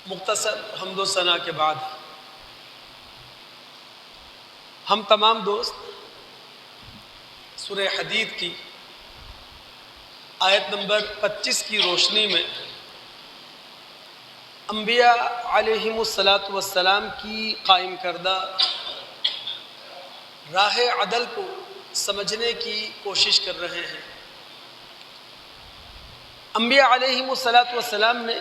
مختصر حمد و ثنا کے بعد ہم تمام دوست سورہ حدید کی آیت نمبر 25 کی روشنی میں انبیاء علیہم الصلاۃ کی قائم کردہ راہ عدل کو سمجھنے کی کوشش کر رہے ہیں۔ انبیاء علیہم الصلاۃ نے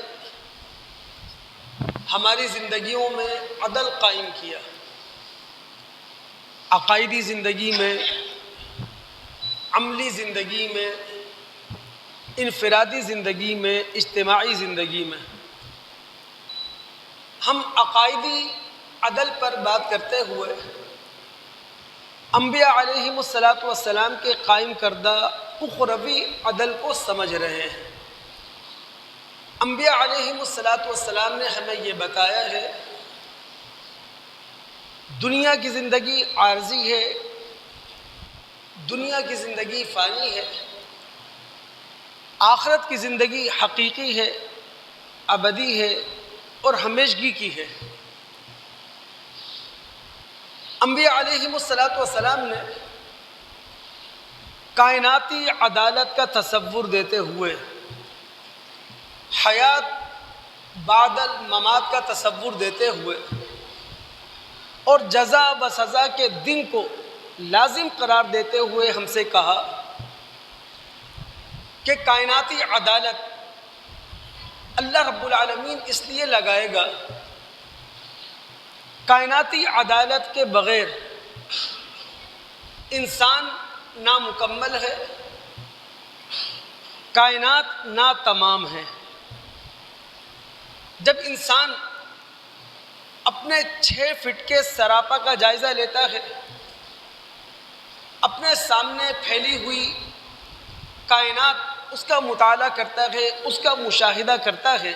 ہماری زندگیوں میں عدل قائم کیا، عقائدی زندگی میں، عملی زندگی میں، انفرادی زندگی میں، اجتماعی زندگی میں۔ ہم عقائدی عدل پر بات کرتے ہوئے انبیاء علیہم الصلاۃ کے قائم کردہ اخروی عدل کو سمجھ رہے ہیں۔ انبیاء علیہم الصلاۃ نے ہمیں یہ بتایا ہے دنیا کی زندگی عارضی ہے، دنیا کی زندگی فانی ہے، آخرت کی زندگی حقیقی ہے، ابدی ہے اور ہمیشگی کی ہے۔ انبیاء علیہم الصلاۃ نے کائناتی عدالت کا تصور دیتے ہوئے حیات بعد الممات کا تصور دیتے ہوئے اور جزا و سزا کے دن کو لازم قرار دیتے ہوئے ہم سے کہا کہ کائناتی عدالت اللہ رب العالمین اس لیے لگائے گا، کائناتی عدالت کے بغیر انسان نامکمل ہے، کائنات ناتمام ہے۔ جب انسان اپنے 6 فٹ کے سراپا کا جائزہ لیتا ہے، اپنے سامنے پھیلی ہوئی کائنات اس کا مطالعہ کرتا ہے، اس کا مشاہدہ کرتا ہے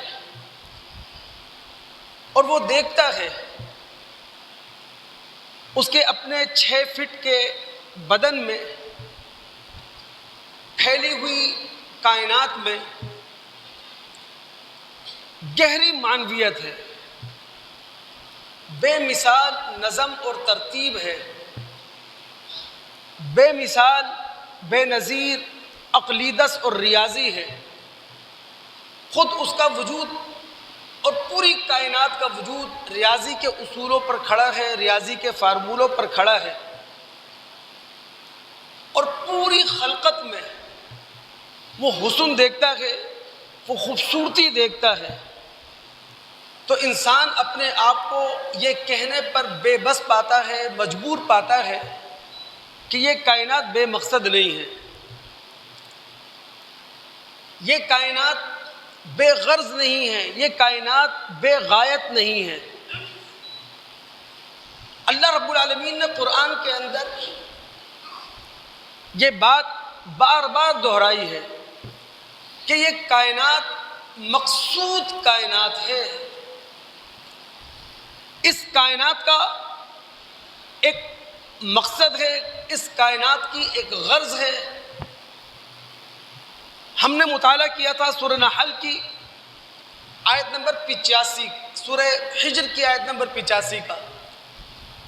اور وہ دیکھتا ہے اس کے اپنے 6 فٹ کے بدن میں پھیلی ہوئی کائنات میں گہری معنویت ہے، بے مثال نظم اور ترتیب ہے، بے مثال بے نظیر عقلیدس اور ریاضی ہے۔ خود اس کا وجود اور پوری کائنات کا وجود ریاضی کے اصولوں پر کھڑا ہے، ریاضی کے فارمولوں پر کھڑا ہے، اور پوری خلقت میں وہ حسن دیکھتا ہے، وہ خوبصورتی دیکھتا ہے۔ تو انسان اپنے آپ کو یہ کہنے پر بے بس پاتا ہے، مجبور پاتا ہے کہ یہ کائنات بے مقصد نہیں ہے، یہ کائنات بے غرض نہیں ہے، یہ کائنات بے غایت نہیں ہے۔ اللہ رب العالمین نے قرآن کے اندر یہ بات بار بار دہرائی ہے کہ یہ کائنات مقصود کائنات ہے، اس کائنات کا ایک مقصد ہے، اس کائنات کی ایک غرض ہے۔ ہم نے مطالعہ کیا تھا سورہ نحل کی آیت نمبر 85، سورہ حجر کی آیت نمبر 85 کا،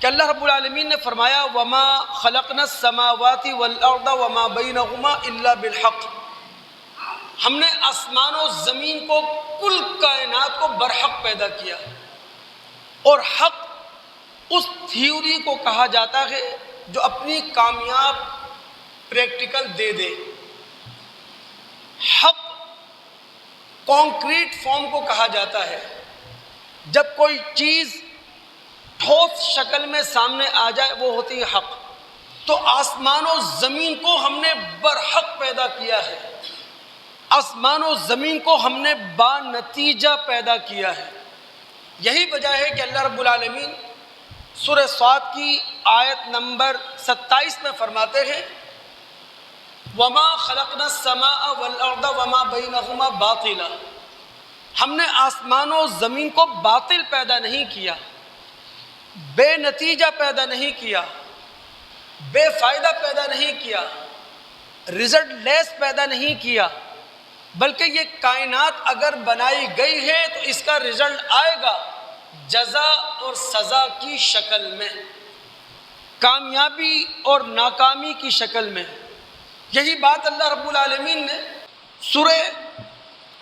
کہ اللہ رب العالمین نے فرمایا وَمَا خَلَقْنَا السَّمَاوَاتِ وَالْأَرْضَ وَمَا بَيْنَهُمَا إِلَّا بِالْحَقِّ۔ ہم نے آسمان و زمین کو، کل کائنات کو برحق پیدا کیا، اور حق اس تھیوری کو کہا جاتا ہے جو اپنی کامیاب پریکٹیکل دے دے۔ حق کانکریٹ فارم کو کہا جاتا ہے، جب کوئی چیز ٹھوس شکل میں سامنے آ جائے وہ ہوتی ہے حق۔ تو آسمان و زمین کو ہم نے برحق پیدا کیا ہے، آسمان و زمین کو ہم نے با نتیجہ پیدا کیا ہے۔ یہی وجہ ہے کہ اللہ رب العالمین سورہ صاد کی آیت نمبر 27 میں فرماتے ہیں وَمَا خَلَقْنَا السَّمَاءَ وَالْأَرْضَ وَمَا بَيْنَهُمَا بَاطِلًا۔ ہم نے آسمان و زمین کو باطل پیدا نہیں کیا، بے نتیجہ پیدا نہیں کیا، بے فائدہ پیدا نہیں کیا، رزلٹ لیس پیدا نہیں کیا، بلکہ یہ کائنات اگر بنائی گئی ہے تو اس کا رزلٹ آئے گا جزا اور سزا کی شکل میں، کامیابی اور ناکامی کی شکل میں۔ یہی بات اللہ رب العالمین نے سورہ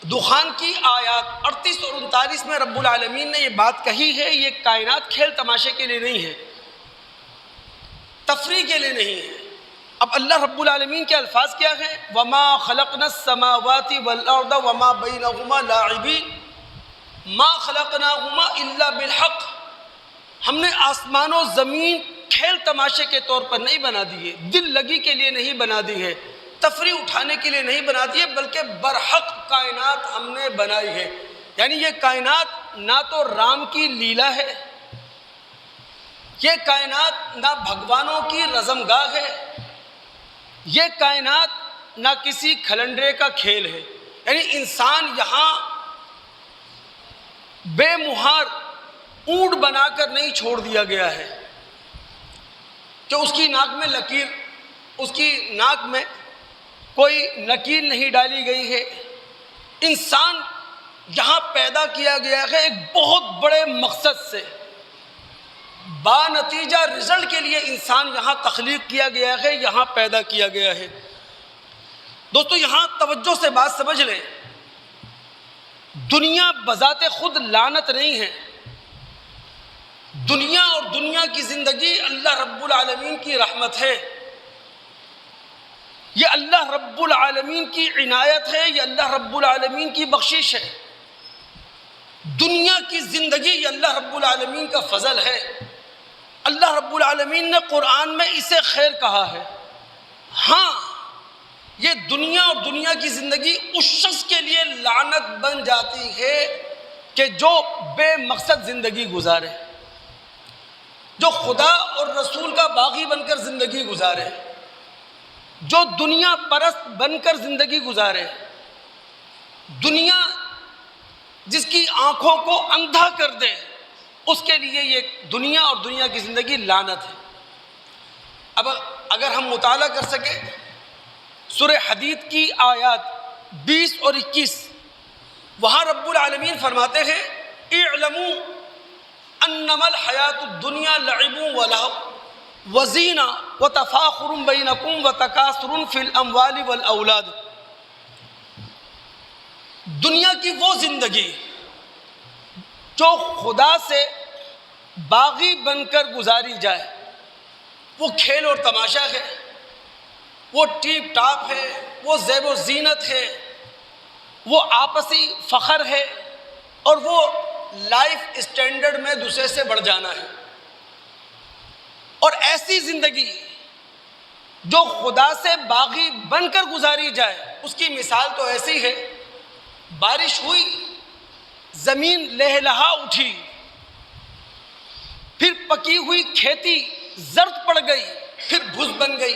دخان کی آیات 38 اور 39 میں رب العالمین نے یہ بات کہی ہے۔ یہ کائنات کھیل تماشے کے لیے نہیں ہے، تفریح کے لیے نہیں ہے۔ اب اللہ رب العالمین کے الفاظ کیا ہیں؟ وَمَا خَلَقْنَا السَّمَاوَاتِ وَالْأَرْضَ وَمَا بَيْنَهُمَا لَاعِبِينَ مَا خَلَقْنَاهُمَا إِلَّا بِالْحَقِّ۔ ہم نے آسمان و زمین کھیل تماشے کے طور پر نہیں بنا دیے، دل لگی کے لیے نہیں بنا دی ہے، تفریح اٹھانے کے لیے نہیں بنا دیے، بلکہ برحق کائنات ہم نے بنائی ہے۔ یعنی یہ کائنات نہ تو رام کی لیلا ہے، یہ کائنات نہ بھگوانوں کی رزمگاہ ہے، یہ کائنات نہ کسی کھلنڈرے کا کھیل ہے۔ یعنی انسان یہاں بے مہار اونٹ بنا کر نہیں چھوڑ دیا گیا ہے کہ اس کی ناک میں لکیر، اس کی ناک میں کوئی نکیر نہیں ڈالی گئی ہے۔ انسان یہاں پیدا کیا گیا ہے ایک بہت بڑے مقصد سے، با نتیجہ رزلٹ کے لیے انسان یہاں تخلیق کیا گیا ہے، یہاں پیدا کیا گیا ہے۔ دوستو یہاں توجہ سے بات سمجھ لیں، دنیا بذات خود لعنت نہیں ہے۔ دنیا اور دنیا کی زندگی اللہ رب العالمین کی رحمت ہے، یہ اللہ رب العالمین کی عنایت ہے، یہ اللہ رب العالمین کی بخشش ہے۔ دنیا کی زندگی یہ اللہ رب العالمین کا فضل ہے۔ اللہ رب العالمین نے قرآن میں اسے خیر کہا ہے۔ ہاں یہ دنیا اور دنیا کی زندگی اس شخص کے لیے لعنت بن جاتی ہے کہ جو بے مقصد زندگی گزارے، جو خدا اور رسول کا باغی بن کر زندگی گزارے، جو دنیا پرست بن کر زندگی گزارے، دنیا جس کی آنکھوں کو اندھا کر دے، اس کے لیے یہ دنیا اور دنیا کی زندگی لعنت ہے۔ اب اگر ہم مطالعہ کر سکیں سورہ حدید کی آیات 20 اور 21، وہاں رب العالمین فرماتے ہیں اعلموا انما الحیات الدنیا لعب ولہو وزینہ وتفاخر بینکم وتکاثر فی الاموال والاولاد۔ دنیا کی وہ زندگی جو خدا سے باغی بن کر گزاری جائے وہ کھیل اور تماشا ہے، وہ ٹیپ ٹاپ ہے، وہ زیب و زینت ہے، وہ آپسی فخر ہے، اور وہ لائف اسٹینڈرڈ میں دوسرے سے بڑھ جانا ہے۔ اور ایسی زندگی جو خدا سے باغی بن کر گزاری جائے اس کی مثال تو ایسی ہے، بارش ہوئی، زمین لہلہا اٹھی، پھر پکی ہوئی کھیتی زرد پڑ گئی، پھر بھس بن گئی۔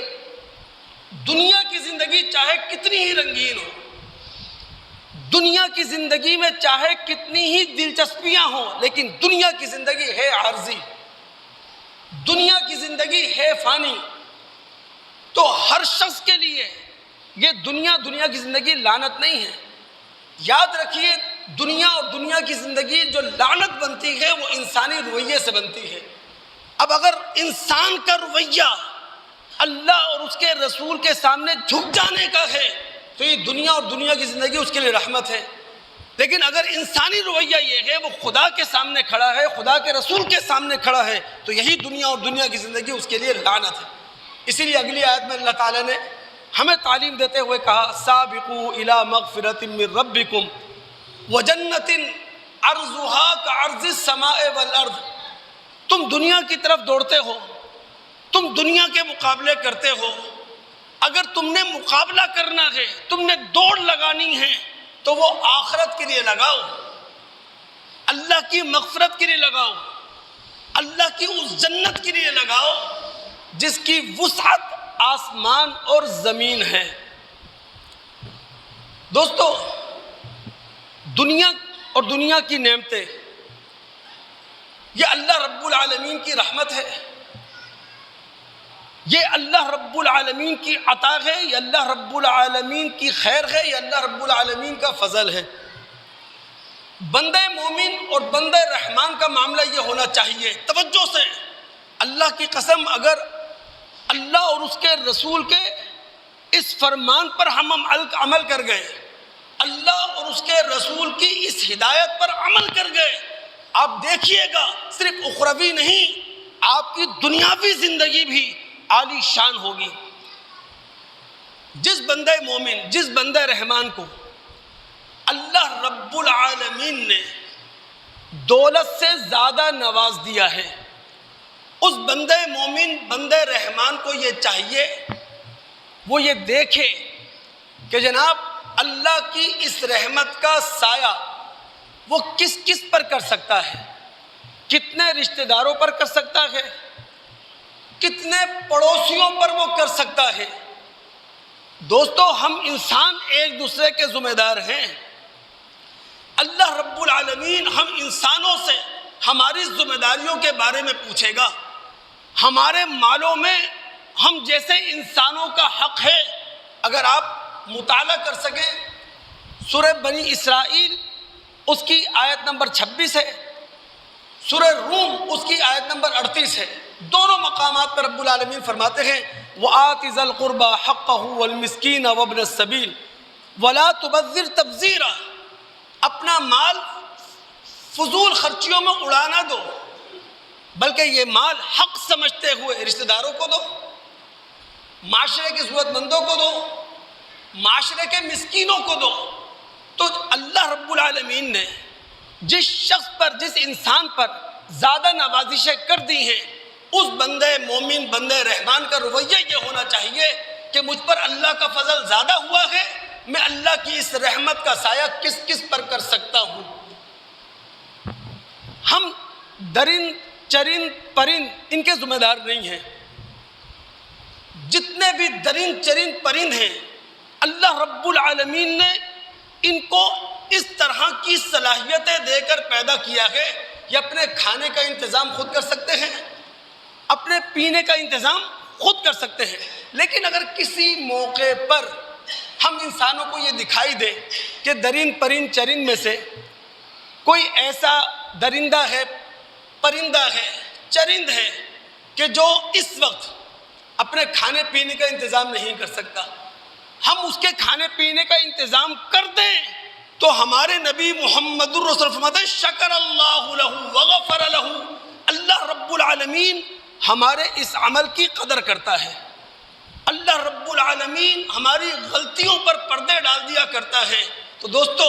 دنیا کی زندگی چاہے کتنی ہی رنگین ہو، دنیا کی زندگی میں چاہے کتنی ہی دلچسپیاں ہوں، لیکن دنیا کی زندگی ہے عارضی، دنیا کی زندگی ہے فانی۔ تو ہر شخص کے لیے یہ دنیا کی زندگی لعنت نہیں ہے۔ یاد رکھیے دنیا اور دنیا کی زندگی جو لعنت بنتی ہے وہ انسانی رویے سے بنتی ہے۔ اب اگر انسان کا رویہ اللہ اور اس کے رسول کے سامنے جھک جانے کا ہے تو یہ دنیا اور دنیا کی زندگی اس کے لیے رحمت ہے۔ لیکن اگر انسانی رویہ یہ ہے وہ خدا کے سامنے کھڑا ہے، خدا کے رسول کے سامنے کھڑا ہے، تو یہی دنیا اور دنیا کی زندگی اس کے لیے لعنت ہے۔ اسی لیے اگلی آیت میں اللہ تعالیٰ نے ہمیں تعلیم دیتے ہوئے کہا سابقوا الی مغفرۃ من ربکم وجنۃ عرضھا کعرض السماء والارض۔ تم دنیا کی طرف دوڑتے ہو، تم دنیا کے مقابلے کرتے ہو، اگر تم نے مقابلہ کرنا ہے، تم نے دوڑ لگانی ہے تو وہ آخرت کے لیے لگاؤ، اللہ کی مغفرت کے لیے لگاؤ، اللہ کی اس جنت کے لیے لگاؤ جس کی وسعت آسمان اور زمین ہے۔ دوستو دنیا اور دنیا کی نعمتیں یہ اللہ رب العالمین کی رحمت ہے، یہ اللہ رب العالمین کی عطا ہے، یہ اللہ رب العالمین کی خیر ہے، یہ اللہ رب العالمین کا فضل ہے۔ بندہ مومن اور بندہ رحمان کا معاملہ یہ ہونا چاہیے، توجہ سے، اللہ کی قسم، اگر اللہ اور اس کے رسول کے اس فرمان پر ہم عمل کر گئے، اللہ اور اس کے رسول کی اس ہدایت پر عمل کر گئے، آپ دیکھیے گا صرف اخروی نہیں، آپ کی دنیاوی زندگی بھی عالی شان ہوگی۔ جس بندہ مومن، جس بندہ رحمان کو اللہ رب العالمین نے دولت سے زیادہ نواز دیا ہے، اس بندہ مومن، بندہ رحمان کو یہ چاہیے وہ یہ دیکھے کہ جناب اللہ کی اس رحمت کا سایہ وہ کس کس پر کر سکتا ہے، کتنے رشتہ داروں پر کر سکتا ہے، کتنے پڑوسیوں پر وہ کر سکتا ہے۔ دوستو، ہم انسان ایک دوسرے کے ذمہ دار ہیں۔ اللہ رب العالمین ہم انسانوں سے ہماری ذمہ داریوں کے بارے میں پوچھے گا۔ ہمارے مالوں میں ہم جیسے انسانوں کا حق ہے، اگر آپ مطالعہ کر سکیں سورہ بنی اسرائیل اس کی آیت نمبر 26 ہے، سورہ روم اس کی آیت نمبر 38 ہے، دونوں مقامات پر رب العالمین فرماتے ہیں وَآتِ ذَا الْقُرْبَى حَقَّهُ وَالْمِسْكِينَ وَابْنَ السَّبِيلِ وَلَا تُبَذِّرْ تَبْذِيرًا، اپنا مال فضول خرچیوں میں اڑا نہ دو، بلکہ یہ مال حق سمجھتے ہوئے رشتہ داروں کو دو، معاشرے کے ضرورت مندوں کو دو، معاشرے کے مسکینوں کو دو۔ تو اللہ رب العالمین نے جس شخص پر، جس انسان پر زیادہ نوازشیں کر دی ہیں، اس بندے مومن، بندے رحمان کا رویہ یہ ہونا چاہیے کہ مجھ پر اللہ کا فضل زیادہ ہوا ہے، میں اللہ کی اس رحمت کا سایہ کس کس پر کر سکتا ہوں۔ ہم درند چرند پرند ان کے ذمہ دار نہیں ہیں۔ جتنے بھی درند چرند پرند ہیں، اللہ رب العالمین نے ان کو اس طرح کی صلاحیتیں دے کر پیدا کیا ہے، یہ اپنے کھانے کا انتظام خود کر سکتے ہیں، اپنے پینے کا انتظام خود کر سکتے ہیں۔ لیکن اگر کسی موقع پر ہم انسانوں کو یہ دکھائی دے کہ درند پرند چرند میں سے کوئی ایسا درندہ ہے، پرندہ ہے، چرند ہے کہ جو اس وقت اپنے کھانے پینے کا انتظام نہیں کر سکتا، ہم اس کے کھانے پینے کا انتظام کر دیں تو ہمارے نبی محمد الرسول فرماتے ہیں شکر اللہ لہ وغفر لہ، اللہ رب العالمین ہمارے اس عمل کی قدر کرتا ہے، اللہ رب العالمین ہماری غلطیوں پر پردے ڈال دیا کرتا ہے۔ تو دوستو،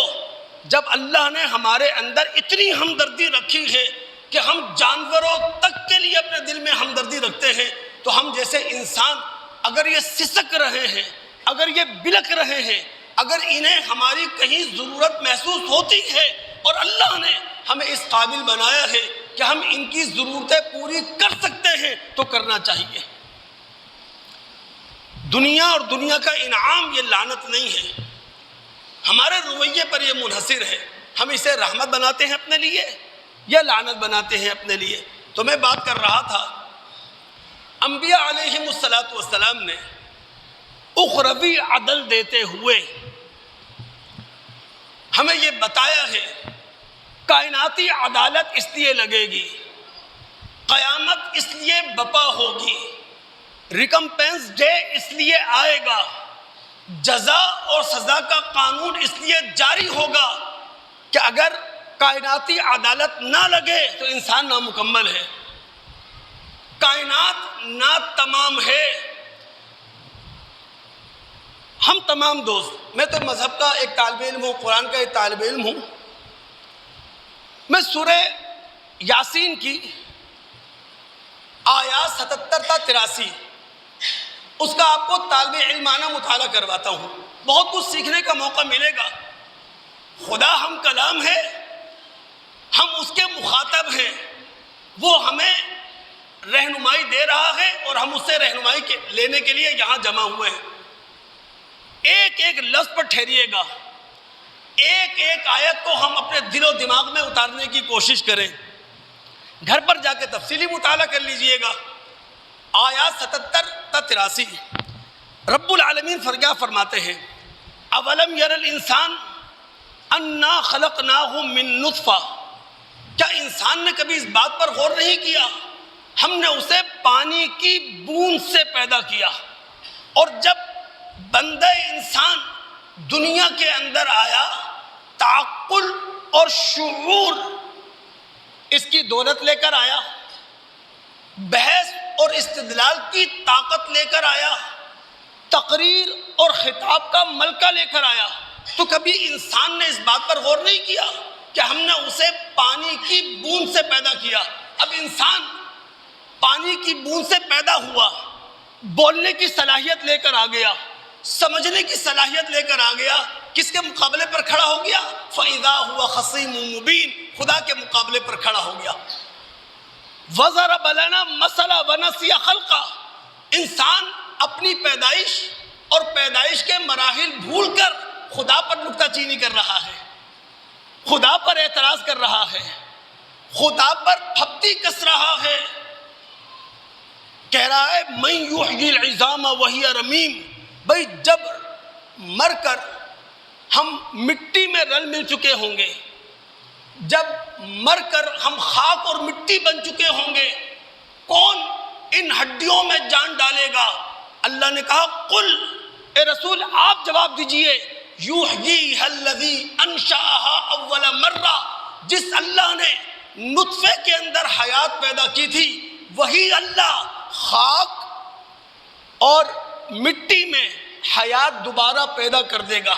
جب اللہ نے ہمارے اندر اتنی ہمدردی رکھی ہے کہ ہم جانوروں تک کے لیے اپنے دل میں ہمدردی رکھتے ہیں، تو ہم جیسے انسان اگر یہ سسک رہے ہیں، اگر یہ بلک رہے ہیں، اگر انہیں ہماری کہیں ضرورت محسوس ہوتی ہے اور اللہ نے ہمیں اس قابل بنایا ہے کہ ہم ان کی ضرورتیں پوری کر سکتے ہیں تو کرنا چاہیے۔ دنیا اور دنیا کا انعام یہ لعنت نہیں ہے، ہمارے رویے پر یہ منحصر ہے، ہم اسے رحمت بناتے ہیں اپنے لیے یا لعنت بناتے ہیں اپنے لیے۔ تو میں بات کر رہا تھا انبیاء علیہم السلام نے اخروی عدل دیتے ہوئے ہمیں یہ بتایا ہے کائناتی عدالت اس لیے لگے گی، قیامت اس لیے بپا ہوگی، ریکمپینس ڈے اس لیے آئے گا، جزا اور سزا کا قانون اس لیے جاری ہوگا کہ اگر کائناتی عدالت نہ لگے تو انسان نامکمل ہے، کائنات نا تمام ہے۔ ہم تمام دوست، میں تو مذہب کا ایک طالب علم ہوں، قرآن کا ایک طالب علم ہوں، میں سورہ یاسین کی آیات 77 تا 83 اس کا آپ کو طالب علمانہ مطالعہ کرواتا ہوں، بہت کچھ سیکھنے کا موقع ملے گا۔ خدا ہم کلام ہے، ہم اس کے مخاطب ہیں، وہ ہمیں رہنمائی دے رہا ہے اور ہم اس سے رہنمائی لینے کے لیے یہاں جمع ہوئے ہیں۔ ایک ایک لفظ پر ٹھہریے گا، ایک ایک آیت کو ہم اپنے دل و دماغ میں اتارنے کی کوشش کریں، گھر پر جا کے تفصیلی مطالعہ کر لیجئے گا۔ آیات 77 تا 83 رب العالمین کیا فرماتے ہیں؟ اولم یر الانسان انا خلقناہ من نطفہ، کیا انسان نے کبھی اس بات پر غور نہیں کیا ہم نے اسے پانی کی بوند سے پیدا کیا، اور جب بندہ انسان دنیا کے اندر آیا تعقل اور شعور اس کی دولت لے کر آیا، بحث اور استدلال کی طاقت لے کر آیا، تقریر اور خطاب کا ملکہ لے کر آیا، تو کبھی انسان نے اس بات پر غور نہیں کیا کہ ہم نے اسے پانی کی بوند سے پیدا کیا۔ اب انسان پانی کی بوند سے پیدا ہوا، بولنے کی صلاحیت لے کر آ گیا، سمجھنے کی صلاحیت لے کر آ گیا، کس کے مقابلے پر کھڑا ہو گیا؟ فَإِذَا هُوَ خَصِيمٌ مُبِينٌ، خدا کے مقابلے پر کھڑا ہو گیا۔ وَضَرَبَ لَنَا مَثَلًا وَنَسِيَ خَلْقَهُ، انسان اپنی پیدائش اور پیدائش کے مراحل بھول کر خدا پر نکتہ چینی کر رہا ہے، خدا پر اعتراض کر رہا ہے، خدا پر پھپتی کس رہا ہے، کہہ رہا ہے مَن يُحْيِي الْعِظَامَ وَهِيَ رَمِيمٌ، بھئی جب مر کر ہم مٹی میں رل مل چکے ہوں گے، جب مر کر ہم خاک اور مٹی بن چکے ہوں گے، کون ان ہڈیوں میں جان ڈالے گا؟ اللہ نے کہا قل، اے رسول آپ جواب دیجئے، یحییھا الذی انشأھا اول مرہ، جس اللہ نے نطفے کے اندر حیات پیدا کی تھی وہی اللہ خاک اور مٹی میں حیات دوبارہ پیدا کر دے گا۔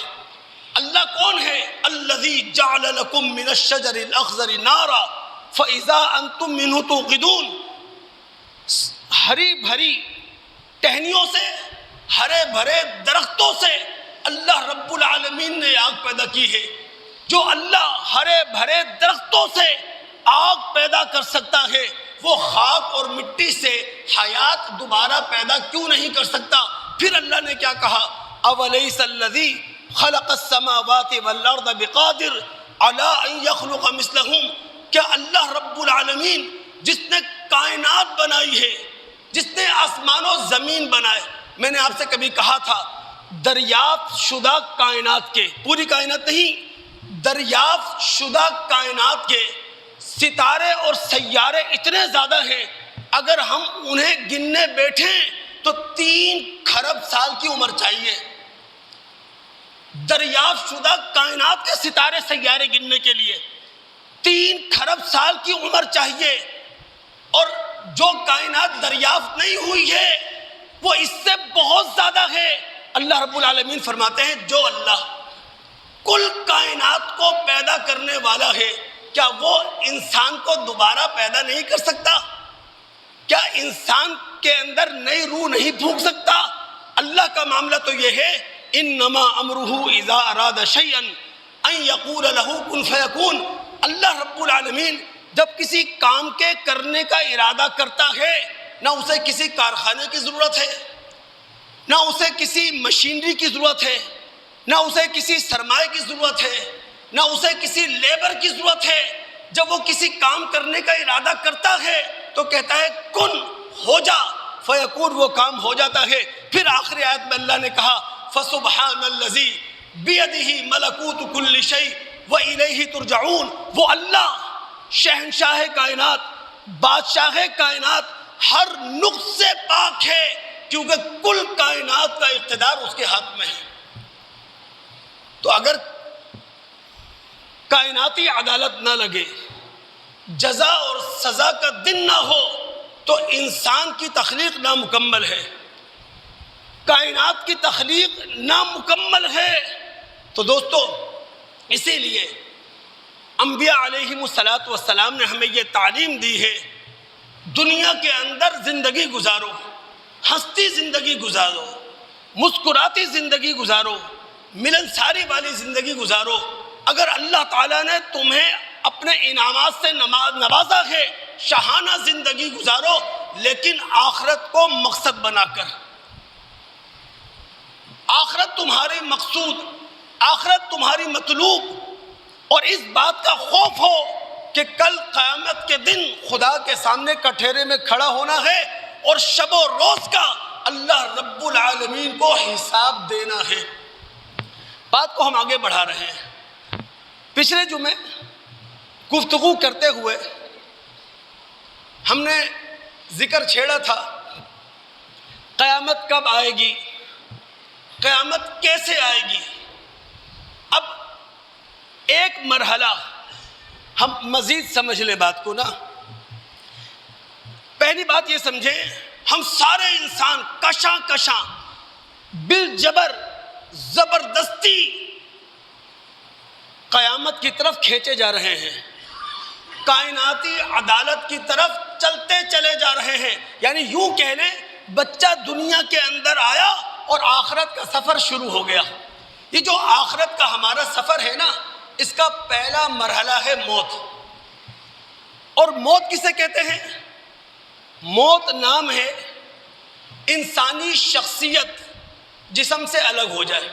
اللہ کون ہے؟ الذی جعل لکم من الشجر الاخضر نارا فاذا انتم منہ توقدون، ہری بھری ٹہنیوں سے، ہرے بھرے درختوں سے اللہ رب العالمین نے آگ پیدا کی ہے۔ جو اللہ ہرے بھرے درختوں سے آگ پیدا کر سکتا ہے، وہ خاک اور مٹی سے حیات دوبارہ پیدا کیوں نہیں کر سکتا؟ پھر اللہ نے کیا کہا؟ اولیس الذی خلق السماوات والارض بقادر علی ان یخلق مثلہم، کیا اللہ رب العالمین جس نے کائنات بنائی ہے، جس نے آسمان و زمین بنائے، میں نے آپ سے کبھی کہا تھا دریافت شدہ کائنات کے، پوری کائنات نہیں، دریافت شدہ کائنات کے ستارے اور سیارے اتنے زیادہ ہیں، اگر ہم انہیں گننے بیٹھیں تو 3 کھرب سال کی عمر چاہیے۔ دریافت شدہ کائنات کے ستارے سیارے گننے کے لیے 3 کھرب سال کی عمر چاہیے، اور جو کائنات دریافت نہیں ہوئی ہے وہ اس سے بہت زیادہ ہے۔ اللہ رب العالمین فرماتے ہیں جو اللہ کل کائنات کو پیدا کرنے والا ہے، کیا وہ انسان کو دوبارہ پیدا نہیں کر سکتا؟ کیا انسان کے اندر نئی روح نہیں پھونک سکتا؟ اللہ کا معاملہ تو یہ ہے انما امرہ اذا اراد شیئا ان یقول له کن فیکون۔ اللہ رب العالمین جب کسی کام کے کرنے کا ارادہ کرتا ہے، نہ اسے کسی کارخانے کی ضرورت ہے، نہ اسے کسی مشینری کی ضرورت ہے، نہ اسے کسی سرمایہ کی ضرورت ہے، نہ اسے کسی لیبر کی ضرورت ہے۔ جب وہ کسی کام کرنے کا ارادہ کرتا ہے تو کہتا ہے کن، ہو جا، فیکون، وہ کام ہو جاتا ہے۔ پھر آخری آیت میں اللہ نے کہا فسبحان الذی بیدہ ملکوت کل شیء والیہ ترجعون، وہ اللہ شہنشاہ کائنات، بادشاہ کائنات، ہر نقص سے پاک ہے، کیونکہ کل کائنات کا اقتدار اس کے ہاتھ میں ہے۔ تو اگر کائناتی عدالت نہ لگے، جزا اور سزا کا دن نہ ہو، تو انسان کی تخلیق نامکمل ہے، کائنات کی تخلیق نامکمل ہے۔ تو دوستو اسی لیے انبیاء علیہم السلام نے ہمیں یہ تعلیم دی ہے، دنیا کے اندر زندگی گزارو، ہستی زندگی گزارو، مسکراتی زندگی گزارو، ملنساری والی زندگی گزارو۔ اگر اللہ تعالیٰ نے تمہیں اپنے انعامات سے نوازا ہے، شاہانہ زندگی گزارو، لیکن آخرت کو مقصد بنا کر، آخرت تمہاری مقصود، آخرت تمہاری مطلوب، اور اس بات کا خوف ہو کہ کل قیامت کے دن خدا کے سامنے کٹہرے میں کھڑا ہونا ہے، اور شب و روز کا اللہ رب العالمین کو حساب دینا ہے۔ بات کو ہم آگے بڑھا رہے ہیں۔ پچھلے جمعے گفتگو کرتے ہوئے ہم نے ذکر چھیڑا تھا قیامت کب آئے گی، قیامت کیسے آئے گی۔ اب ایک مرحلہ ہم مزید سمجھ لیں بات کو نا۔ پہلی بات یہ سمجھیں، ہم سارے انسان کشاں کشاں بالجبر زبردستی قیامت کی طرف کھینچے جا رہے ہیں، کائناتی عدالت کی طرف چلتے چلے جا رہے ہیں۔ یعنی یوں کہہ لیں بچہ دنیا کے اندر آیا اور آخرت کا سفر شروع ہو گیا۔ یہ جو آخرت کا ہمارا سفر ہے نا، اس کا پہلا مرحلہ ہے موت۔ اور موت کسے کہتے ہیں؟ موت نام ہے انسانی شخصیت جسم سے الگ ہو جائے۔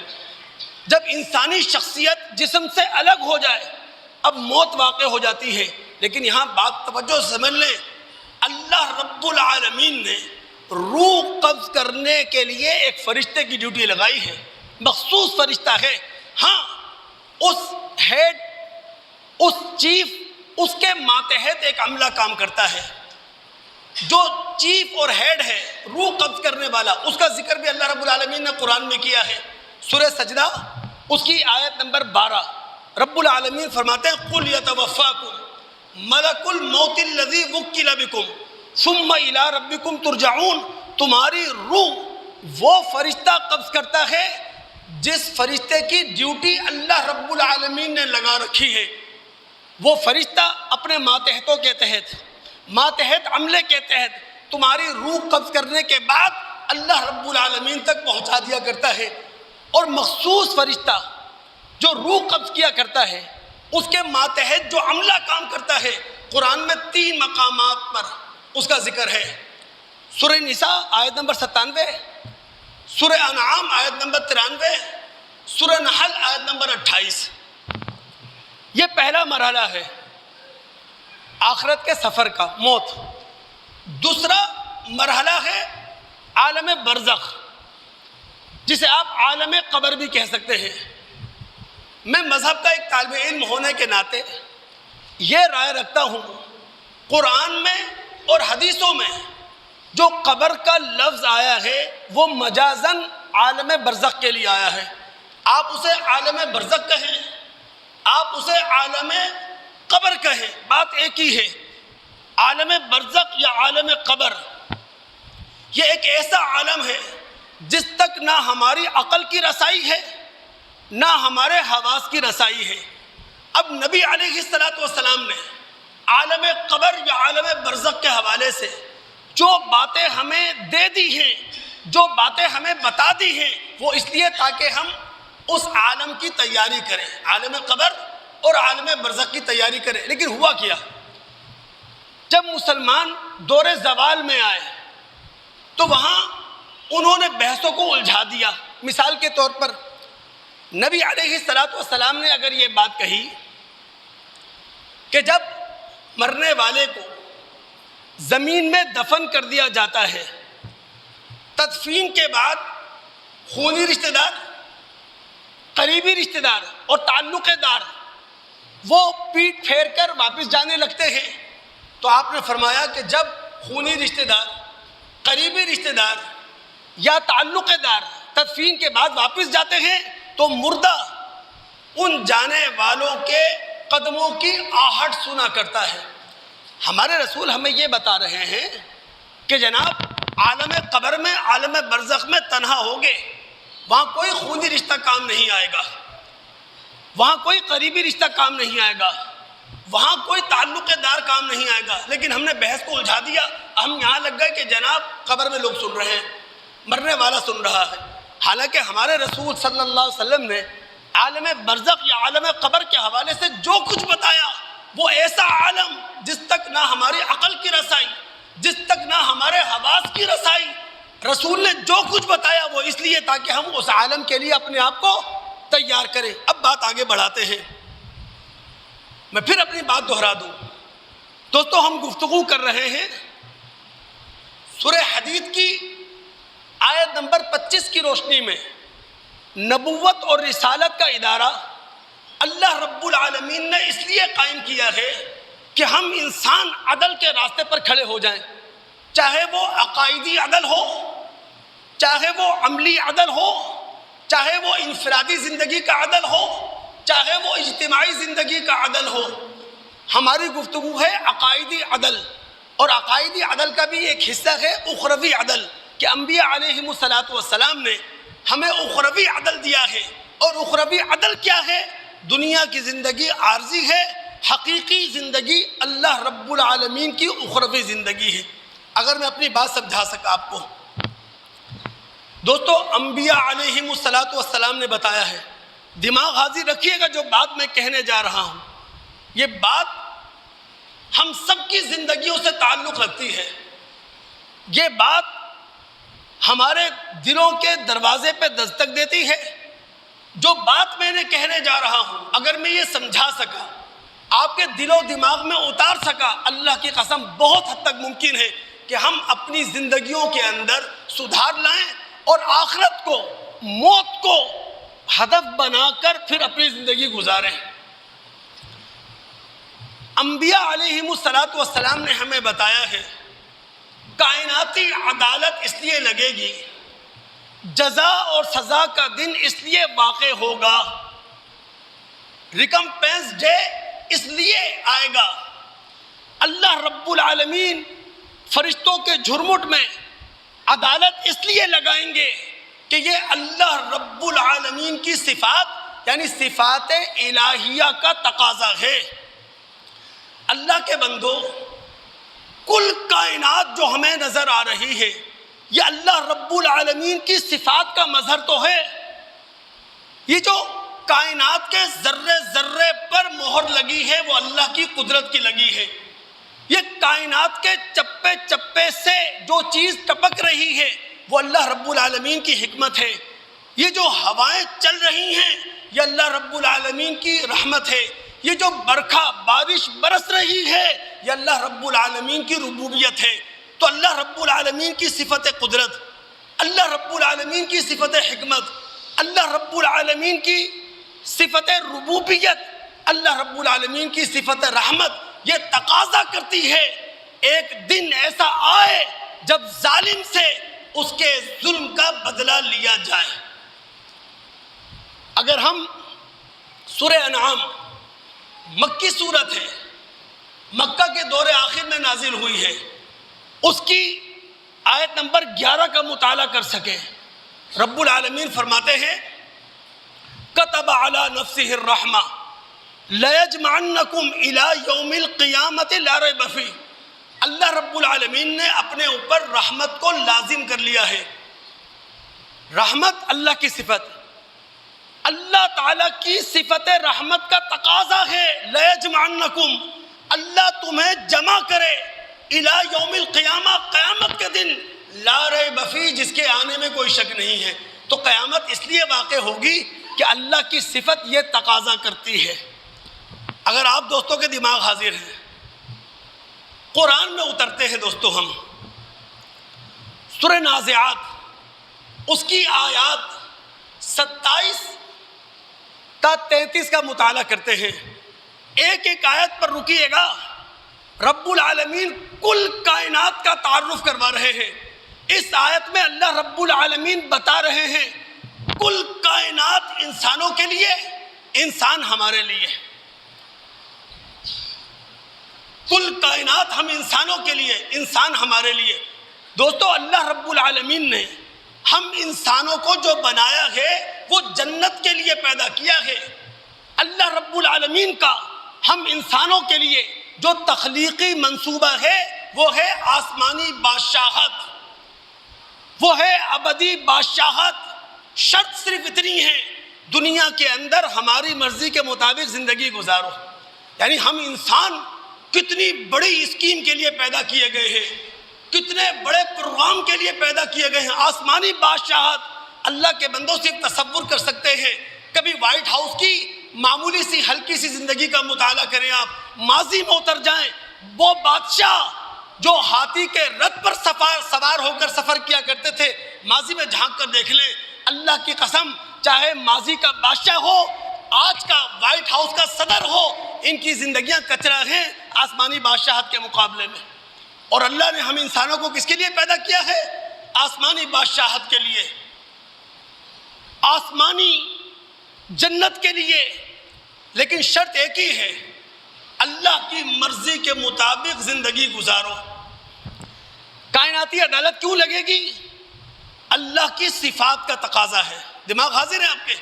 جب انسانی شخصیت جسم سے الگ ہو جائے اب موت واقع ہو جاتی ہے۔ لیکن یہاں بات توجہ سمجھ لیں، اللہ رب العالمین نے روح قبض کرنے کے لیے ایک فرشتے کی ڈیوٹی لگائی ہے، مخصوص فرشتہ ہے۔ ہاں، اس ہیڈ، اس چیف، اس کے ماتحت ایک عملہ کام کرتا ہے۔ جو چیف اور ہیڈ ہے روح قبض کرنے والا، اس کا ذکر بھی اللہ رب العالمین نے قرآن میں کیا ہے۔ سورہ سجدہ اس کی آیت نمبر 12 رب العالمین فرماتے ہیں قُلْ يَتَوَفَّاكُمْ مَلَكُ الْمَوْتِ الَّذِي وُكِّلَ بِكُمْ ثُمَّ إِلَىٰ رَبِّكُمْ تُرْجَعُونَ۔ تمہاری روح وہ فرشتہ قبض کرتا ہے جس فرشتے کی ڈیوٹی اللہ رب العالمین نے لگا رکھی ہے۔ وہ فرشتہ اپنے ماتحتوں کے تحت، ماتحت عملے کے تحت تمہاری روح قبض کرنے کے بعد اللہ رب العالمین تک پہنچا دیا کرتا ہے۔ اور مخصوص فرشتہ جو روح قبض کیا کرتا ہے، اس کے ماتحت جو عملہ کام کرتا ہے، قرآن میں 3 مقامات پر اس کا ذکر ہے۔ سورہ نساء آیت نمبر 97، سورہ انعام آیت نمبر 93، سورہ نحل آیت نمبر 28۔ یہ پہلا مرحلہ ہے آخرت کے سفر کا، موت۔ دوسرا مرحلہ ہے عالم برزخ، جسے آپ عالم قبر بھی کہہ سکتے ہیں۔ میں مذہب کا ایک طالب علم ہونے کے ناطے یہ رائے رکھتا ہوں، قرآن میں اور حدیثوں میں جو قبر کا لفظ آیا ہے وہ مجازاً عالم برزخ کے لیے آیا ہے۔ آپ اسے عالم برزخ کہیں، آپ اسے عالم قبر کہیں، بات ایک ہی ہے۔ عالم برزخ یا عالم قبر یہ ایک ایسا عالم ہے جس تک نہ ہماری عقل کی رسائی ہے نہ ہمارے حواس کی رسائی ہے۔ اب نبی علیہ السلام نے عالم قبر یا عالم برزخ کے حوالے سے جو باتیں ہمیں دے دی ہیں، جو باتیں ہمیں بتا دی ہیں، وہ اس لیے تاکہ ہم اس عالم کی تیاری کریں، عالم قبر اور عالم برزخ کی تیاری کریں۔ لیکن ہوا کیا؟ جب مسلمان دور زوال میں آئے تو وہاں انہوں نے بحثوں کو الجھا دیا۔ مثال کے طور پر نبی علیہ السلام نے اگر یہ بات کہی کہ جب مرنے والے کو زمین میں دفن کر دیا جاتا ہے، تدفین کے بعد خونی رشتہ دار، قریبی رشتہ دار اور تعلق دار وہ پیٹ پھیر کر واپس جانے لگتے ہیں، تو آپ نے فرمایا کہ جب خونی رشتہ دار، قریبی رشتہ دار یا تعلق دار تدفین کے بعد واپس جاتے ہیں تو مردہ ان جانے والوں کے قدموں کی آہٹ سنا کرتا ہے۔ ہمارے رسول ہمیں یہ بتا رہے ہیں کہ جناب عالم قبر میں، عالم برزخ میں تنہا ہوگے، وہاں کوئی خونی رشتہ کام نہیں آئے گا، وہاں کوئی قریبی رشتہ کام نہیں آئے گا، وہاں کوئی تعلق دار کام نہیں آئے گا۔ لیکن ہم نے بحث کو الجھا دیا، ہم یہاں لگ گئے کہ جناب قبر میں لوگ سن رہے ہیں، مرنے والا سن رہا ہے۔ حالانکہ ہمارے رسول صلی اللہ علیہ وسلم نے عالم برزخ یا عالم قبر کے حوالے سے جو کچھ بتایا وہ ایسا عالم جس تک نہ ہماری عقل کی رسائی، جس تک نہ ہمارے حواس کی رسائی، رسول نے جو کچھ بتایا وہ اس لیے تاکہ ہم اس عالم کے لیے اپنے آپ کو تیار کریں۔ اب بات آگے بڑھاتے ہیں، میں پھر اپنی بات دہرا دوں۔ دوستو ہم گفتگو کر رہے ہیں سورہ حدید کی آیت نمبر 25 کی روشنی میں نبوت اور رسالت کا ادارہ اللہ رب العالمین نے اس لیے قائم کیا ہے کہ ہم انسان عدل کے راستے پر کھڑے ہو جائیں، چاہے وہ عقائدی عدل ہو، چاہے وہ عملی عدل ہو، چاہے وہ انفرادی زندگی کا عدل ہو، چاہے وہ اجتماعی زندگی کا عدل ہو۔ ہماری گفتگو ہے عقائدی عدل، اور عقائدی عدل کا بھی ایک حصہ ہے اخروی عدل، کہ انبیاء علیہم السلام نے ہمیں اخروی عدل دیا ہے۔ اور اخروی عدل کیا ہے؟ دنیا کی زندگی عارضی ہے، حقیقی زندگی اللہ رب العالمین کی اخروی زندگی ہے۔ اگر میں اپنی بات سمجھا سکا آپ کو، دوستو انبیاء علیہم السلام نے بتایا ہے، دماغ حاضر رکھیے گا جو بات میں کہنے جا رہا ہوں، یہ بات ہم سب کی زندگیوں سے تعلق رکھتی ہے۔ یہ بات ہمارے دلوں کے دروازے پہ دستک دیتی ہے۔ جو بات میں نے کہنے جا رہا ہوں، اگر میں یہ سمجھا سکا، آپ کے دل و دماغ میں اتار سکا، اللہ کی قسم بہت حد تک ممکن ہے کہ ہم اپنی زندگیوں کے اندر سدھار لائیں اور آخرت کو، موت کو ہدف بنا کر پھر اپنی زندگی گزاریں۔ انبیاء علیہم السلام نے ہمیں بتایا ہے کائناتی عدالت اس لیے لگے گی، جزا اور سزا کا دن اس لیے واقع ہوگا، ریکمپینس ڈے اس لیے آئے گا، اللہ رب العالمین فرشتوں کے جھرمٹ میں عدالت اس لیے لگائیں گے کہ یہ اللہ رب العالمین کی صفات یعنی صفات الہیہ کا تقاضا ہے۔ اللہ کے بندو، کل کائنات جو ہمیں نظر آ رہی ہے یہ اللہ رب العالمین کی صفات کا مظہر تو ہے۔ یہ جو کائنات کے ذرے ذرے پر مہر لگی ہے وہ اللہ کی قدرت کی لگی ہے۔ یہ کائنات کے چپے چپے سے جو چیز ٹپک رہی ہے وہ اللہ رب العالمین کی حکمت ہے۔ یہ جو ہوائیں چل رہی ہیں یہ اللہ رب العالمین کی رحمت ہے۔ یہ جو برکھا بارش برس رہی ہے یہ اللہ رب العالمین کی ربوبیت ہے۔ تو اللہ رب العالمین کی صفت قدرت، اللہ رب العالمین کی صفت حکمت، اللہ رب العالمین کی صفت ربوبیت، اللہ رب العالمین کی صفت رحمت یہ تقاضا کرتی ہے ایک دن ایسا آئے جب ظالم سے اس کے ظلم کا بدلہ لیا جائے۔ اگر ہم سورہ انعام مکی صورت ہے، مکہ کے دور آخر میں نازل ہوئی ہے، اس کی آیت نمبر 11 کا مطالعہ کر سکیں، رب العالمین فرماتے ہیں کتب علی نفسہ الرحمہ لیجمعنکم الی یوم القیامت لا ریب فیہ۔ اللہ رب العالمین نے اپنے اوپر رحمت کو لازم کر لیا ہے۔ رحمت اللہ کی صفت، اللہ تعالیٰ کی صفت رحمت کا تقاضا ہے لیجمعنکم، اللہ تمہیں جمع کرے الی یوم القیامہ، قیامت کے دن، لا ریب فیہ جس کے آنے میں کوئی شک نہیں ہے۔ تو قیامت اس لیے واقع ہوگی کہ اللہ کی صفت یہ تقاضا کرتی ہے۔ اگر آپ دوستوں کے دماغ حاضر ہیں، قرآن میں اترتے ہیں دوستو، ہم سورہ نازعات اس کی آیات 27 تا 33 کا مطالعہ کرتے ہیں۔ ایک ایک آیت پر رکیے گا، رب العالمین کل کائنات کا تعارف کروا رہے ہیں۔ اس آیت میں اللہ رب العالمین بتا رہے ہیں کل کائنات انسانوں کے لیے، انسان ہمارے لیے، کل کائنات ہم انسانوں کے لیے، انسان ہمارے لیے۔ دوستو اللہ رب العالمین نے ہم انسانوں کو جو بنایا ہے وہ جنت کے لیے پیدا کیا ہے۔ اللہ رب العالمین کا ہم انسانوں کے لیے جو تخلیقی منصوبہ ہے وہ ہے آسمانی بادشاہت، وہ ہے ابدی بادشاہت۔ شرط صرف اتنی ہے، دنیا کے اندر ہماری مرضی کے مطابق زندگی گزارو۔ یعنی ہم انسان کتنی بڑی اسکیم کے لیے پیدا کیے گئے ہیں، کتنے بڑے پروگرام کے لیے پیدا کیے گئے ہیں۔ آسمانی بادشاہت اللہ کے بندوں صرف تصور کر سکتے ہیں۔ کبھی وائٹ ہاؤس کی معمولی سی ہلکی سی زندگی کا مطالعہ کریں، آپ ماضی میں اتر جائیں، وہ بادشاہ جو ہاتھی کے رتھ پر سوار ہو کر سفر کیا کرتے تھے، ماضی میں جھانک کر دیکھ لیں، اللہ کی قسم، چاہے ماضی کا بادشاہ ہو، آج کا وائٹ ہاؤس کا صدر ہو، ان کی زندگیاں کچرا ہیں آسمانی بادشاہت کے مقابلے میں۔ اور اللہ نے ہم انسانوں کو کس کے لیے پیدا کیا ہے؟ آسمانی بادشاہت کے لیے، آسمانی جنت کے لیے۔ لیکن شرط ایک ہی ہے، اللہ کی مرضی کے مطابق زندگی گزارو۔ کائناتی عدالت کیوں لگے گی؟ اللہ کی صفات کا تقاضا ہے۔ دماغ حاضر ہے آپ کے؟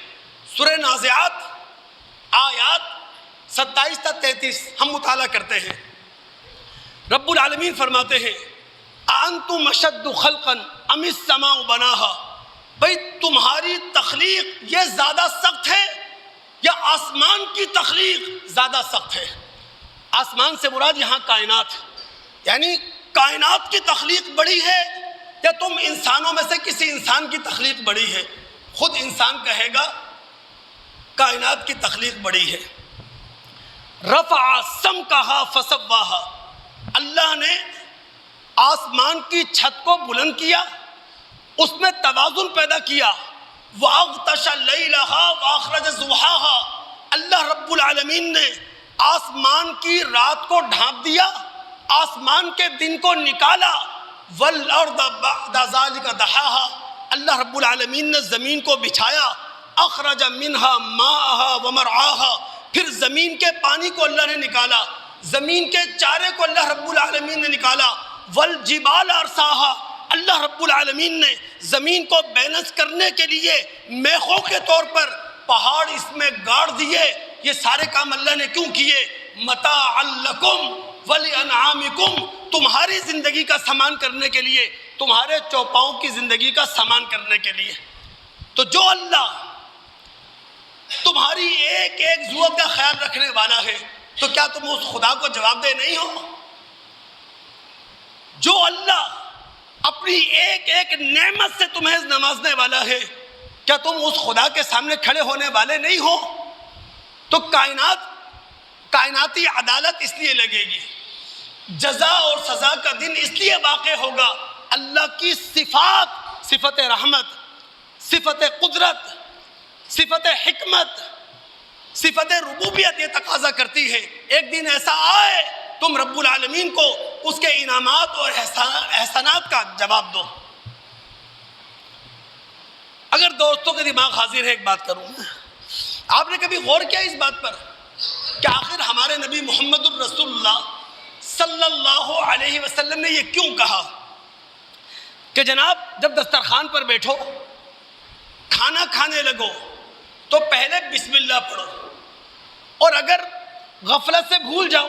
سورہ نازعات آیات 27 تا 33 ہم مطالعہ کرتے ہیں۔ رب العالمین فرماتے ہیں أَأَنْتُمْ أَشَدُّ خَلْقًا أَمِ السَّمَاءُ بَنَاهَا، بھئی تمہاری تخلیق یہ زیادہ سخت ہے یا آسمان کی تخلیق زیادہ سخت ہے؟ آسمان سے مراد یہاں کائنات، یعنی کائنات کی تخلیق بڑی ہے یا تم انسانوں میں سے کسی انسان کی تخلیق بڑی ہے؟ خود انسان کہے گا کائنات کی تخلیق بڑی ہے۔ رفع سمکہا فسواہا، اللہ نے آسمان کی چھت کو بلند کیا، اس میں توازن پیدا کیا۔ وَأَغْطَشَ لَيْلَهَا وَأَخْرَجَ ضُحَاهَا، اللہ رب العالمین نے آسمان کی رات کو ڈھانپ دیا، آسمان کے دن کو نکالا۔ وَالْأَرْضَ بَعْدَ ذَلِكَ دَحَاهَا، اللہ رب العالمین نے زمین کو بچھایا۔ اخرج منها ماءها ومرعاها، پھر زمین کے پانی کو اللہ نے نکالا، زمین کے چارے کو اللہ رب العالمین نے نکالا۔ والجبال ارساها، اللہ رب العالمین نے زمین کو بیلنس کرنے کے لیے میخوں کے طور پر پہاڑ اس میں گاڑ دیے۔ یہ سارے کام اللہ نے کیوں کیے؟ متاعا لکم ولانعامکم، تمہاری زندگی کا سامان کرنے کے لیے، تمہارے چوپاؤں کی زندگی کا سامان کرنے کے لیے۔ تو جو اللہ تمہاری ایک ایک ضرورت کا خیال رکھنے والا ہے، تو کیا تم اس خدا کو جواب دہ نہیں ہو؟ جو اللہ اپنی ایک ایک نعمت سے تمہیں نوازنے والا ہے، کیا تم اس خدا کے سامنے کھڑے ہونے والے نہیں ہو؟ تو کائناتی عدالت اس لیے لگے گی، جزا اور سزا کا دن اس لیے واقع ہوگا۔ اللہ کی صفات، صفت رحمت، صفت قدرت، صفت حکمت، صفت ربوبیت یہ تقاضا کرتی ہے ایک دن ایسا آئے تم رب العالمین کو اس کے انعامات اور احسانات کا جواب دو۔ اگر دوستوں کے دماغ حاضر ہے، ایک بات کروں، آپ نے کبھی غور کیا اس بات پر کہ آخر ہمارے نبی محمد الرسول اللہ صلی اللہ علیہ وسلم نے یہ کیوں کہا کہ جناب جب دسترخوان پر بیٹھو، کھانا کھانے لگو تو پہلے بسم اللہ پڑھو، اور اگر غفلت سے بھول جاؤ،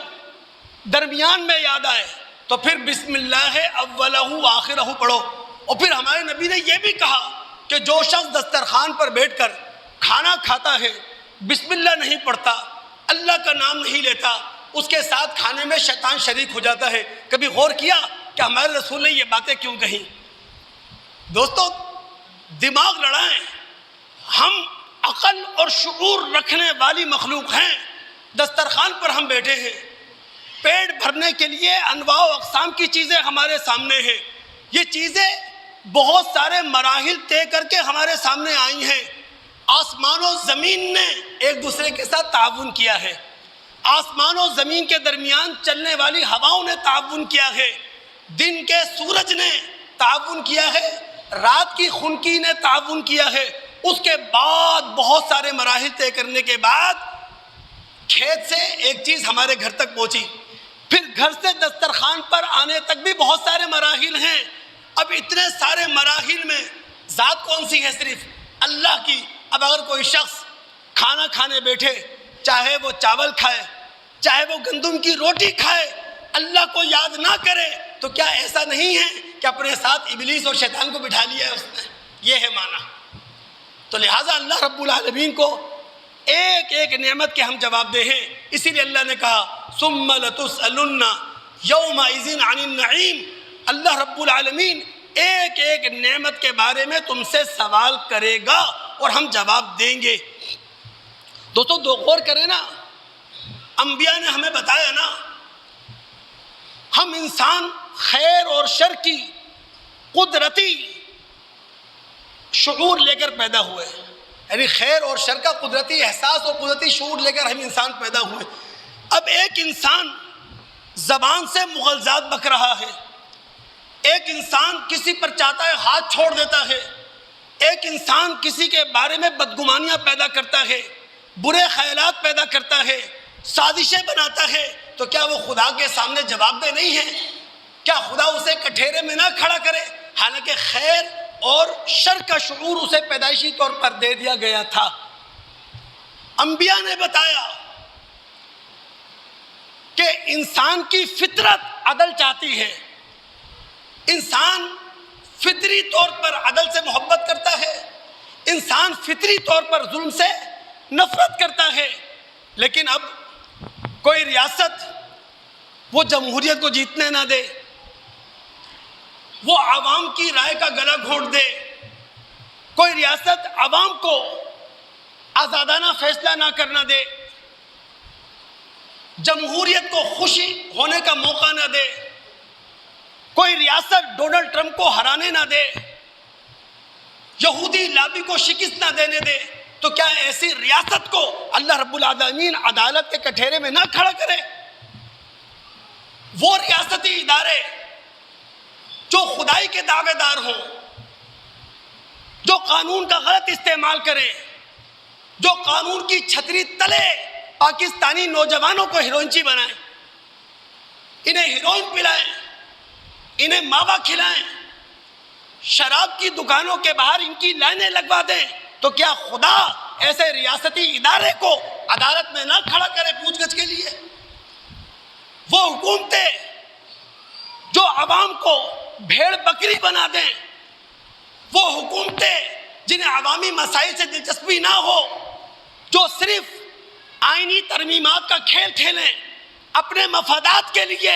درمیان میں یاد آئے تو پھر بسم اللہ اولہ آخرہ پڑھو۔ اور پھر ہمارے نبی نے یہ بھی کہا کہ جو شخص دسترخوان پر بیٹھ کر کھانا کھاتا ہے، بسم اللہ نہیں پڑھتا، اللہ کا نام نہیں لیتا، اس کے ساتھ کھانے میں شیطان شریک ہو جاتا ہے۔ کبھی غور کیا کہ ہمارے رسول نے یہ باتیں کیوں کہیں؟ دوستو دماغ لڑائیں، ہم عقل اور شعور رکھنے والی مخلوق ہیں۔ دسترخوان پر ہم بیٹھے ہیں، پیٹ بھرنے کے لیے انواع و اقسام کی چیزیں ہمارے سامنے ہیں، یہ چیزیں بہت سارے مراحل طے کر کے ہمارے سامنے آئی ہیں۔ آسمان و زمین نے ایک دوسرے کے ساتھ تعاون کیا ہے، آسمان و زمین کے درمیان چلنے والی ہواؤں نے تعاون کیا ہے، دن کے سورج نے تعاون کیا ہے، رات کی خنکی نے تعاون کیا ہے۔ اس کے بعد بہت سارے مراحل طے کرنے کے بعد کھیت سے ایک چیز ہمارے گھر تک پہنچی، پھر گھر سے دسترخوان پر آنے تک بھی بہت سارے مراحل ہیں۔ اب اتنے سارے مراحل میں ذات کون سی ہے؟ صرف اللہ کی۔ اب اگر کوئی شخص کھانا کھانے بیٹھے، چاہے وہ چاول کھائے، چاہے وہ گندم کی روٹی کھائے، اللہ کو یاد نہ کرے، تو کیا ایسا نہیں ہے کہ اپنے ساتھ ابلیس اور شیطان کو بٹھا لیا ہے اس نے؟ یہ ہے معنی۔ تو لہٰذا اللہ رب العالمین کو ایک ایک نعمت کے ہم جواب دہ ہیں، اسی لیے اللہ نے کہا ثم لتسألن یومئذ عن النعیم، اللہ رب العالمین ایک ایک نعمت کے بارے میں تم سے سوال کرے گا اور ہم جواب دیں گے۔ دوستو دو غور کریں نا، انبیاء نے ہمیں بتایا نا، ہم انسان خیر اور شر کی قدرتی شعور لے کر پیدا ہوئے، یعنی خیر اور شر کا قدرتی احساس اور قدرتی شعور لے کر ہم انسان پیدا ہوئے۔ اب ایک انسان زبان سے مغالطات بک رہا ہے، ایک انسان کسی پر چاہتا ہے ہاتھ چھوڑ دیتا ہے، ایک انسان کسی کے بارے میں بدگمانیاں پیدا کرتا ہے، برے خیالات پیدا کرتا ہے، سازشیں بناتا ہے، تو کیا وہ خدا کے سامنے جواب دہ نہیں ہے؟ کیا خدا اسے کٹہرے میں نہ کھڑا کرے؟ حالانکہ خیر اور شر کا شعور اسے پیدائشی طور پر دے دیا گیا تھا۔ انبیاء نے بتایا کہ انسان کی فطرت عدل چاہتی ہے، انسان فطری طور پر عدل سے محبت کرتا ہے، انسان فطری طور پر ظلم سے نفرت کرتا ہے۔ لیکن اب کوئی ریاست وہ جمہوریت کو جیتنے نہ دے، وہ عوام کی رائے کا گلا گھونٹ دے، کوئی ریاست عوام کو آزادانہ فیصلہ نہ کرنا دے، جمہوریت کو خوشی ہونے کا موقع نہ دے، کوئی ریاست ڈونلڈ ٹرمپ کو ہرانے نہ دے، یہودی لابی کو شکست نہ دینے دے، تو کیا ایسی ریاست کو اللہ رب العالمین عدالت کے کٹہرے میں نہ کھڑا کرے؟ وہ ریاستی ادارے جو خدائی کے دعوے دار ہوں، جو قانون کا غلط استعمال کریں، جو قانون کی چھتری تلے پاکستانی نوجوانوں کو ہیروئنچی بنائیں، انہیں ہیروئن پلائیں، انہیں ماوا کھلائیں، شراب کی دکانوں کے باہر ان کی لائنیں لگوا دیں، تو کیا خدا ایسے ریاستی ادارے کو عدالت میں نہ کھڑا کرے پوچھ گچھ کے لیے؟ وہ حکومتیں جو عوام کو بھیڑ بکری بنا دیں، وہ حکومتیں جنہیں عوامی مسائل سے دلچسپی نہ ہو، جو صرف آئینی ترمیمات کا کھیل کھیلیں اپنے مفادات کے لیے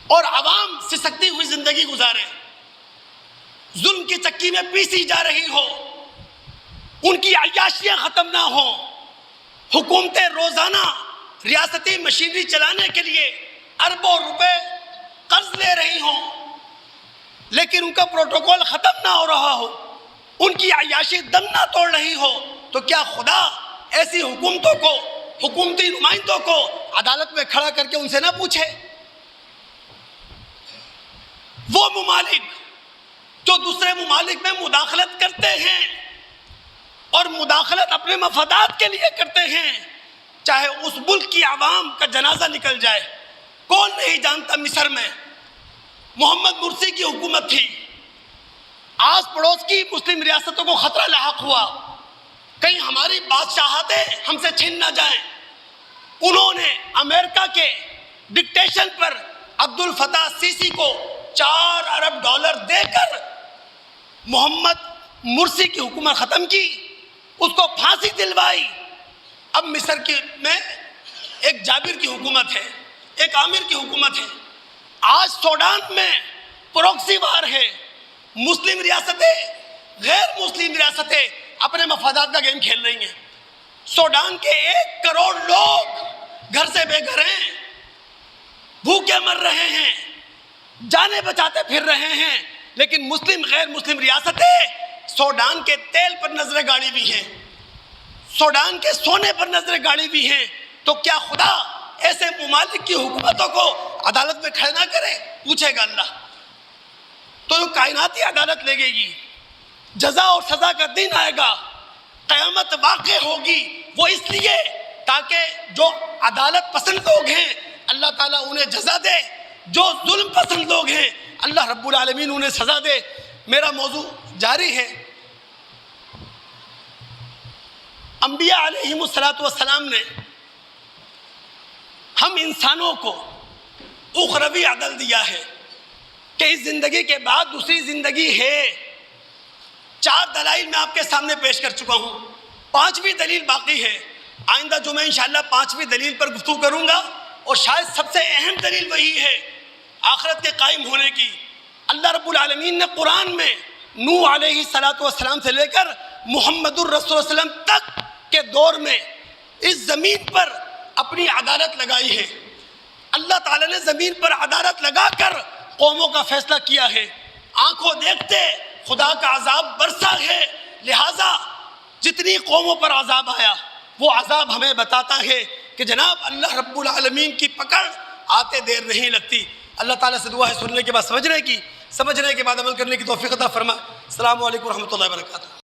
اور عوام سسکتی ہوئی زندگی گزاریں، ظلم کی چکی میں پیسی جا رہی ہو، ان کی عیاشیاں ختم نہ ہوں، حکومتیں روزانہ ریاستی مشینری چلانے کے لیے اربوں روپے قرض لے رہی ہوں، لیکن ان کا پروٹوکول ختم نہ ہو رہا ہو، ان کی عیاشی دم نہ توڑ رہی ہو، تو کیا خدا ایسی حکومتوں کو، حکومتی نمائندوں کو عدالت میں کھڑا کر کے ان سے نہ پوچھے؟ وہ ممالک جو دوسرے ممالک میں مداخلت کرتے ہیں اور مداخلت اپنے مفادات کے لیے کرتے ہیں، چاہے اس ملک کی عوام کا جنازہ نکل جائے۔ کون نہیں جانتا مصر میں محمد مرسی کی حکومت تھی، آس پڑوس کی مسلم ریاستوں کو خطرہ لاحق ہوا، کہیں ہماری بادشاہتیں ہم سے چھن نہ جائیں۔ انہوں نے امریکہ کے ڈکٹیشن پر عبدالفتاح سیسی کو $4 ارب دے کر محمد مرسی کی حکومت ختم کی، اس کو پھانسی دلوائی۔ اب مصر میں ایک جابر کی حکومت ہے، ایک عامر کی حکومت ہے۔ آج سوڈان میں پروکسی وار ہے، مسلم ریاستیں غیر مسلم ریاستیں اپنے مفادات کا گیم کھیل رہی ہیں۔ سوڈان کے 1 کروڑ لوگ گھر سے بے گھر ہیں، بھوکے مر رہے ہیں، جانیں بچاتے پھر رہے ہیں، لیکن مسلم غیر مسلم ریاستیں سوڈان کے تیل پر نظریں گاڑی بھی ہیں، سوڈان کے سونے پر نظریں گاڑی بھی ہیں۔ تو کیا خدا ایسے ممالک کی حکومتوں کو عدالت میں کھڑے نہ کرے؟ پوچھے گا اللہ، تو یہ کائناتی عدالت لگے گی، جزا اور سزا کا دن آئے گا، قیامت واقع ہوگی۔ وہ اس لیے تاکہ جو عدالت پسند لوگ ہیں اللہ تعالیٰ انہیں جزا دے، جو ظلم پسند لوگ ہیں اللہ رب العالمین انہیں سزا دے۔ میرا موضوع جاری ہے۔ انبیاء علیہم السلام نے ہم انسانوں کو اخروی عدل دیا ہے کہ اس زندگی کے بعد دوسری زندگی ہے۔ 4 دلائل میں آپ کے سامنے پیش کر چکا ہوں، 5ویں دلیل باقی ہے۔ آئندہ جمعہ انشاءاللہ 5ویں دلیل پر گفتگو کروں گا، اور شاید سب سے اہم دلیل وہی ہے آخرت کے قائم ہونے کی۔ اللہ رب العالمین نے قرآن میں نوح علیہ السلام سے لے کر محمد الرسول صلی اللہ علیہ وسلم تک کے دور میں اس زمین پر اپنی عدالت لگائی ہے۔ اللہ تعالیٰ نے زمین پر عدالت لگا کر قوموں کا فیصلہ کیا ہے، آنکھوں دیکھتے خدا کا عذاب برسا ہے، لہٰذا جتنی قوموں پر عذاب آیا وہ عذاب ہمیں بتاتا ہے کہ جناب اللہ رب العالمین کی پکڑ آتے دیر نہیں لگتی۔ اللہ تعالیٰ سے دعا ہے سننے کے بعد سمجھنے کے بعد عمل کرنے کی توفیق عطا فرمائے۔ السلام علیکم ورحمۃ اللہ وبرکاتہ۔